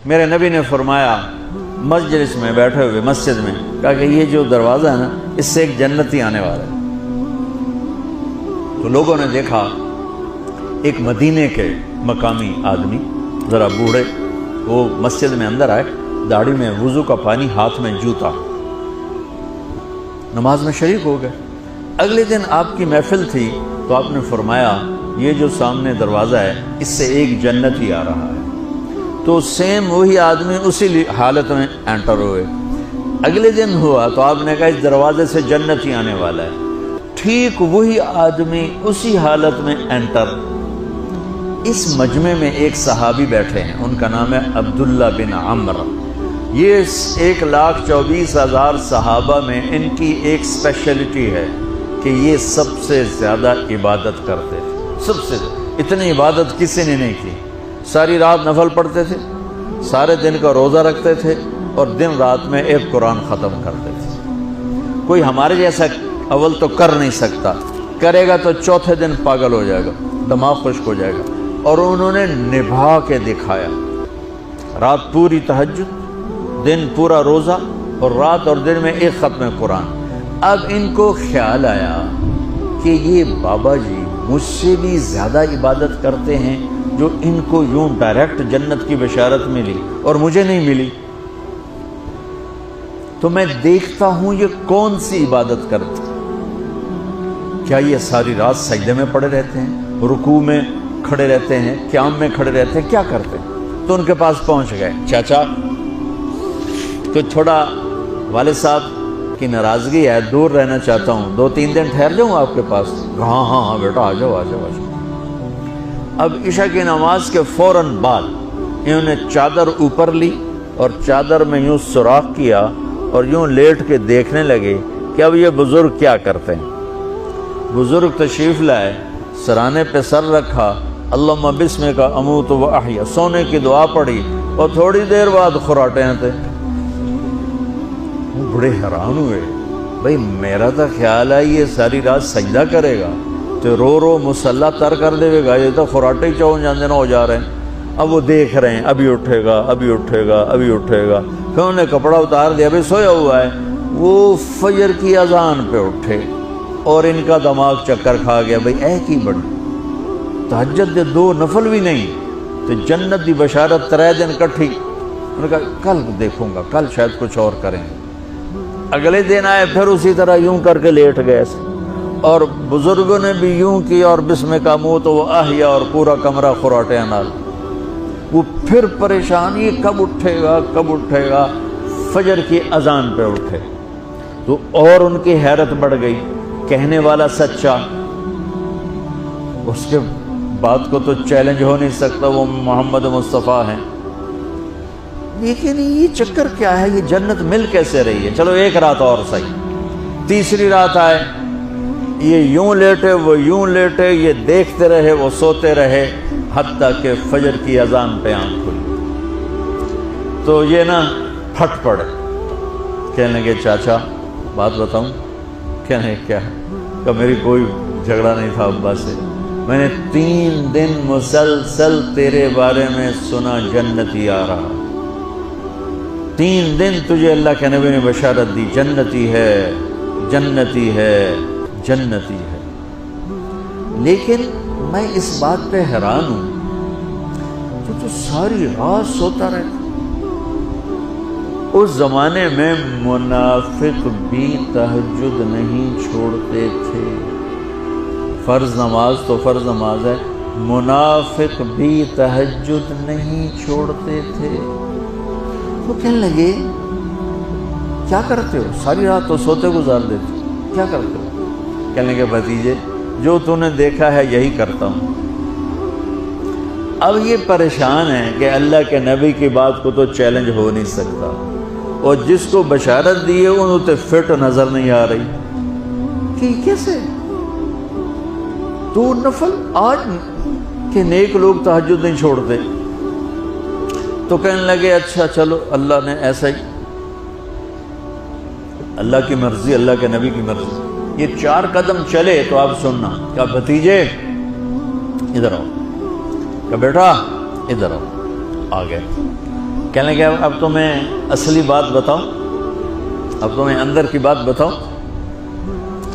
میرے نبی نے فرمایا مجلس میں بیٹھے ہوئے مسجد میں، کہا کہ یہ جو دروازہ ہے نا اس سے ایک جنتی آنے والا ہے۔ تو لوگوں نے دیکھا ایک مدینے کے مقامی آدمی ذرا بوڑھے، وہ مسجد میں اندر آئے، داڑھی میں وضو کا پانی، ہاتھ میں جوتا، نماز میں شریک ہو گئے۔ اگلے دن آپ کی محفل تھی تو آپ نے فرمایا یہ جو سامنے دروازہ ہے اس سے ایک جنتی آ رہا ہے۔ تو سیم وہی آدمی اسی حالت میں انٹر ہوئے۔ اگلے دن ہوا تو آپ نے کہا اس دروازے سے جنتی آنے والا ہے۔ ٹھیک وہی آدمی اسی حالت میں انٹر۔ اس مجمع میں ایک صحابی بیٹھے ہیں، ان کا نام ہے عبداللہ بن عمر۔ یہ 1,24,000 صحابہ میں ان کی ایک اسپیشلٹی ہے کہ یہ سب سے زیادہ عبادت کرتے تھے، سب سے اتنی عبادت کسی نے نہیں کی۔ ساری رات نفل پڑھتے تھے، سارے دن کا روزہ رکھتے تھے، اور دن رات میں ایک قرآن ختم کرتے تھے۔ کوئی ہمارے جیسا اول تو کر نہیں سکتا، کرے گا تو چوتھے دن پاگل ہو جائے گا، دماغ خشک ہو جائے گا، اور انہوں نے نبھا کے دکھایا۔ رات پوری تہجد، دن پورا روزہ، اور رات اور دن میں ایک ختم قرآن۔ اب ان کو خیال آیا کہ یہ بابا جی مجھ سے بھی زیادہ عبادت کرتے ہیں، جو ان کو یوں ڈائریکٹ جنت کی بشارت ملی اور مجھے نہیں ملی، تو میں دیکھتا ہوں یہ کون سی عبادت کرتے ہیں۔ کیا یہ ساری رات سجدے میں پڑے رہتے ہیں، رکوع میں کھڑے رہتے ہیں، قیام میں کھڑے رہتے ہیں، کیا کرتے ہیں؟ تو ان کے پاس پہنچ گئے، چاچا تو تھوڑا والد صاحب کی ناراضگی ہے، دور رہنا چاہتا ہوں، 2-3 دن ٹھہر جاؤں آپ کے پاس؟ ہاں ہاں ہاں بیٹا آ جاؤ آ جاؤ آ جاؤ۔ اب عشاء کی نماز کے فوراً بعد انہوں نے چادر اوپر لی اور چادر میں یوں سوراخ کیا اور یوں لیٹ کے دیکھنے لگے کہ اب یہ بزرگ کیا کرتے ہیں۔ بزرگ تشریف لائے، سرانے پہ سر رکھا، اللہم بسمک اموت و احیا، سونے کی دعا پڑھی، اور تھوڑی دیر بعد خراٹے آتے۔ وہ بڑے حیران ہوئے، بھئی میرا تو خیال ہے یہ ساری رات سجدہ کرے گا تو رو رو مسلح تر کر دے گا، یہ تو خراٹے ہی چون جاندے نہ ہو جا رہے ہیں۔ اب وہ دیکھ رہے ہیں ابھی اٹھے گا ابھی اٹھے گا ابھی اٹھے گا۔ پھر انہوں نے کپڑا اتار دیا، ابھی سویا ہوا ہے۔ وہ فجر کی اذان پہ اٹھے اور ان کا دماغ چکر کھا گیا، بھئی اے کی بڑی تہجد دے 2 نفل بھی نہیں تو جنت دی بشارت 3 دن کٹھی۔ انہوں نے کہا کل دیکھوں گا، کل شاید کچھ اور کریں گے۔ اگلے دن آئے، پھر اسی طرح یوں کر کے لیٹ گئے، اور بزرگوں نے بھی یوں کی، اور بسمک اموت و احیا، اور پورا کمرہ خراٹے نال۔ وہ پھر پریشان، یہ کب اٹھے گا کب اٹھے گا؟ فجر کی اذان پہ اٹھے تو اور ان کی حیرت بڑھ گئی، کہنے والا سچا، اس کے بات کو تو چیلنج ہو نہیں سکتا، وہ محمد مصطفیٰ ہیں، لیکن یہ چکر کیا ہے، یہ جنت مل کیسے رہی ہے؟ چلو ایک رات اور صحیح۔ تیسری رات آئے، یہ یوں لیٹے وہ یوں لیٹے، یہ دیکھتے رہے وہ سوتے رہے، حتیٰ کہ فجر کی اذان پہ آنکھ کھلی۔ تو یہ نا پھٹ پڑے، کہنے لگے چاچا بات بتاؤں؟ کہنے کیا؟ کہ میری کوئی جھگڑا نہیں تھا ابا سے، میں نے 3 دن مسلسل تیرے بارے میں سنا جنتی آ رہا، 3 دن تجھے اللہ کے نبی نے بشارت دی، جنتی ہے جنتی ہے جنتی ہے۔ لیکن میں اس بات پہ حیران ہوں، تو ساری رات سوتا رہتا۔ اس زمانے میں منافق بھی تہجد نہیں چھوڑتے تھے۔ فرض نماز تو فرض نماز ہے، منافق بھی تہجد نہیں چھوڑتے تھے۔ تو کہنے لگے کیا کرتے ہو؟ ساری رات تو سوتے گزار دیتے، کیا کرتے ہو؟ کہنے لگے بھتیجے جو تو نے دیکھا ہے یہی کرتا ہوں۔ اب یہ پریشان ہے کہ اللہ کے نبی کی بات کو تو چیلنج ہو نہیں سکتا، اور جس کو بشارت دی ہے انہوں تے فٹ نظر نہیں آ رہی کہ کیسے 2 نفل آج کہ نیک لوگ تہجد نہیں چھوڑتے۔ تو کہنے لگے اچھا چلو اللہ نے ایسا ہی، اللہ کی مرضی، اللہ کے نبی کی مرضی۔ یہ 4 قدم چلے تو آپ سننا، کہا بھتیجے ادھر آؤ، کہا بیٹا ادھر آؤ، آ گئے۔ کہنے لگے اب تو میں اصلی بات بتاؤں، اب تو میں اندر کی بات بتاؤں؟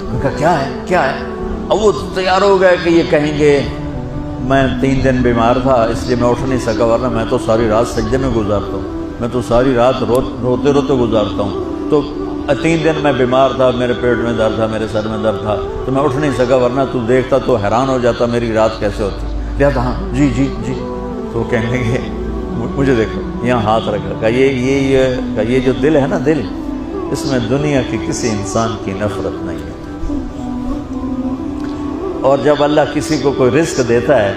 ان کا کیا ہے کیا ہے؟ اب وہ تیار ہو گئے کہ یہ کہیں گے میں 3 دن بیمار تھا اس لیے میں اٹھ نہیں سکا، ورنہ میں تو ساری رات سجدے میں گزارتا ہوں، میں تو ساری رات روتے روتے گزارتا ہوں، تو 3 دن میں بیمار تھا، میرے پیٹ میں درد تھا، میرے سر میں درد تھا، تو میں اٹھ نہیں سکا، ورنہ تو دیکھتا تو حیران ہو جاتا میری رات کیسے ہوتی۔ لہٰذا ہاں جی جی جی، تو کہنے لگے مجھے دیکھو، یہاں ہاتھ رکھ رکھا، یہ جو دل ہے نا، دل، اس میں دنیا کی کسی انسان کی نفرت نہیں ہے، اور جب اللہ کسی کو کوئی رزق دیتا ہے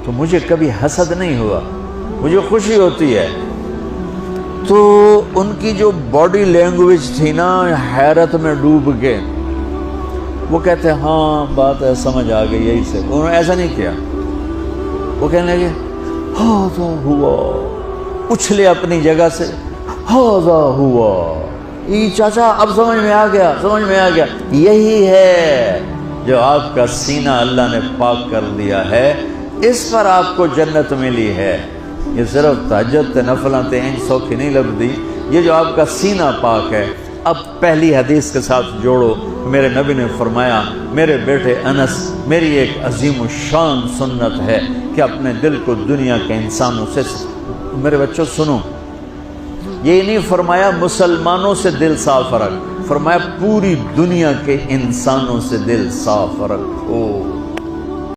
تو مجھے کبھی حسد نہیں ہوا، مجھے خوشی ہوتی ہے۔ تو ان کی جو باڈی لینگویج تھی نا، حیرت میں ڈوب کے وہ کہتے ہیں ہاں بات ہے، سمجھ آ گئی، یہی سے انہوں نے ایسا نہیں کیا، وہ کہنے لگے ہاذا ہوا، اچھلے اپنی جگہ سے، ہاذا ہوا، یہ چاچا اب سمجھ میں آ گیا، سمجھ میں آ گیا، یہی ہے جو آپ کا سینہ اللہ نے پاک کر دیا ہے، اس پر آپ کو جنت ملی ہے۔ یہ صرف تہجد تے نفلاں تے انج سوکھی نہیں لبدی، یہ جو آپ کا سینہ پاک ہے۔ اب پہلی حدیث کے ساتھ جوڑو، میرے نبی نے فرمایا، میرے بیٹے انس، میری ایک عظیم الشان سنت ہے کہ اپنے دل کو دنیا کے انسانوں سے، میرے بچوں سنو، یہ نہیں فرمایا مسلمانوں سے دل صاف رکھ، فرمایا پوری دنیا کے انسانوں سے دل صاف رکھو۔